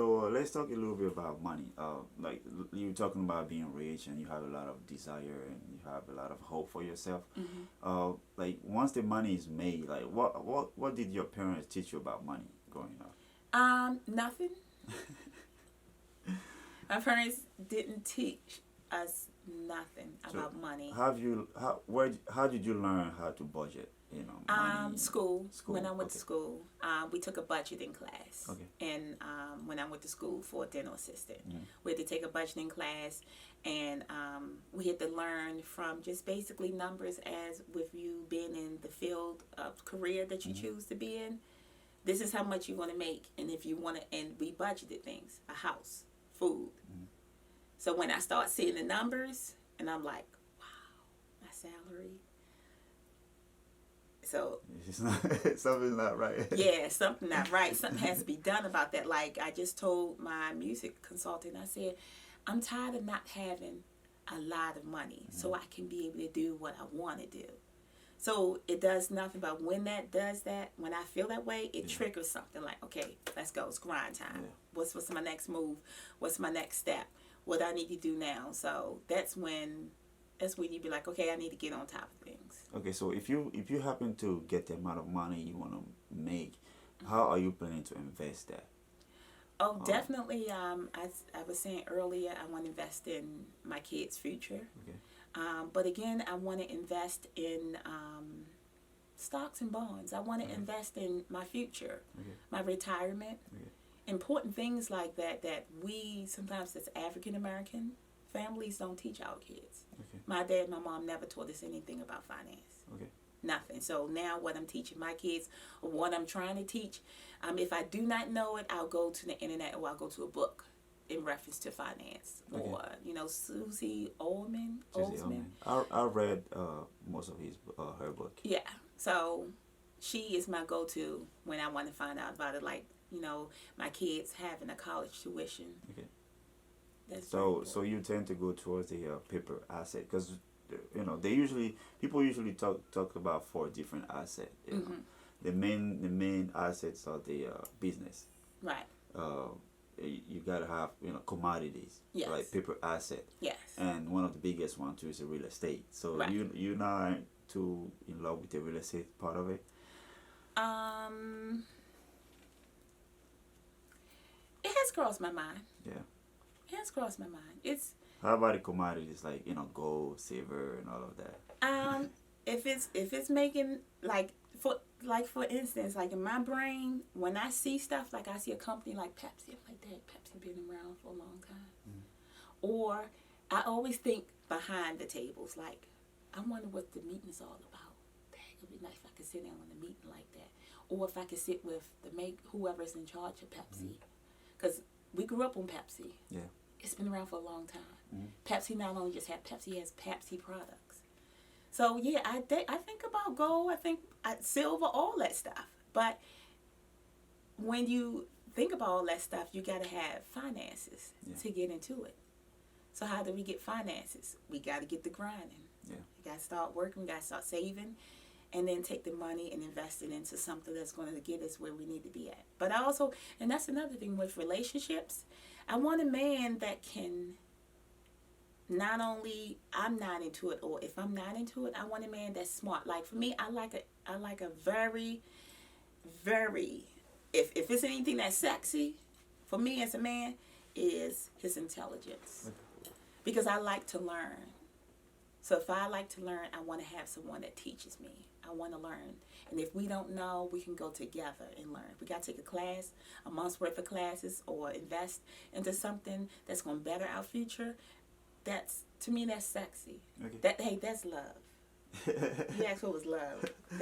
So let's talk a little bit about money. Like you were talking about being rich and you have a lot of desire and you have a lot of hope for yourself. Hmm. Like once the money is made, like what did your parents teach you about money growing up? Nothing. My parents didn't teach us nothing So about money. how did you learn how to budget? You know, money. School. When School. I went to Okay. school, we took a budgeting class, Okay. and when I went to school for a dental assistant, Mm-hmm. we had to take a budgeting class, and we had to learn from just basically numbers as with you being in the field of career that you Mm-hmm. choose to be in. This is how much you want to make, and if you want to, and we budgeted things: a house, food. Mm-hmm. So when I start seeing the numbers, and I'm like, wow, my salary. So It's not something's not right. yeah, something not right. Something has to be done about that. Like I just told my music consultant, I said, I'm tired of not having a lot of money so I can be able to do what I want to do. So it does nothing but when that does that, when I feel that way, it Yeah. triggers something like, okay, let's go. It's grind time. Yeah. What's my next move? What's my next step? What do I need to do now? So that's when you be like, okay, I need to get on top of things. Okay, so if you happen to get the amount of money you want to make, how are you planning to invest that? Oh, Um, definitely. I was saying earlier, I want to invest in my kids' future. okay. But again, I want to invest in stocks and bonds. I want to Okay. invest in my future, Okay. my retirement, Okay. important things like that that we sometimes as African American families don't teach our kids. Okay. My dad and my mom never taught us anything about finance. Okay. Nothing. So now what I'm teaching my kids, or what I'm trying to teach, if I do not know it, I'll go to the internet or I'll go to a book in reference to finance. Okay. Or, Susie Oldman. Susie Oldsman. Oman. I read most of her book. Yeah. So she is my go-to when I want to find out about it. Like, my kids having a college tuition. Okay. That's very So important. you tend to go towards the paper asset because people usually talk about four different assets. Mhm. The main assets are the business. Right. Uh, you gotta have commodities Yes. like paper asset, Yes. and one of the biggest one too is the real estate. So Right. you not too in love with the real estate part of it. Um, it has crossed my mind. Yeah. It has crossed my mind. It's How about the commodities like gold, silver, and all of that? if it's making for instance, like in my brain, when I see stuff like I see a company like Pepsi, I'm like, that Pepsi been around for a long time. Or I always think behind the tables, like I wonder what the meeting is all about. Dang, it'd be nice if I could sit down on a meeting like that, or if I could sit with whoever's in charge of Pepsi, because we grew up on Pepsi. Yeah. It's been around for a long time. Mhm. Pepsi not only just had Pepsi, it has Pepsi products. So yeah, I think about gold. I think silver, all that stuff. But when you think about all that stuff, you got to have finances Yeah. to get into it. So how do we get finances? We got to get the grinding. Yeah. We got to start working. We got to start saving, and then take the money and invest it into something that's going to get us where we need to be at. But I also, and that's another thing with relationships, I want a man that can not only I'm not into it, or if I'm not into it, I want a man that's smart. Like for me, I like a very, very, if it's anything that's sexy, for me as a man, is his intelligence. Because I like to learn. So if I like to learn, I want to have someone that teaches me. I want to learn. And if we don't know, we can go together and learn. We got to take a class, a month's worth of classes, or invest into something that's going to better our future. To me, that's sexy. Okay. That's love. You asked what was love.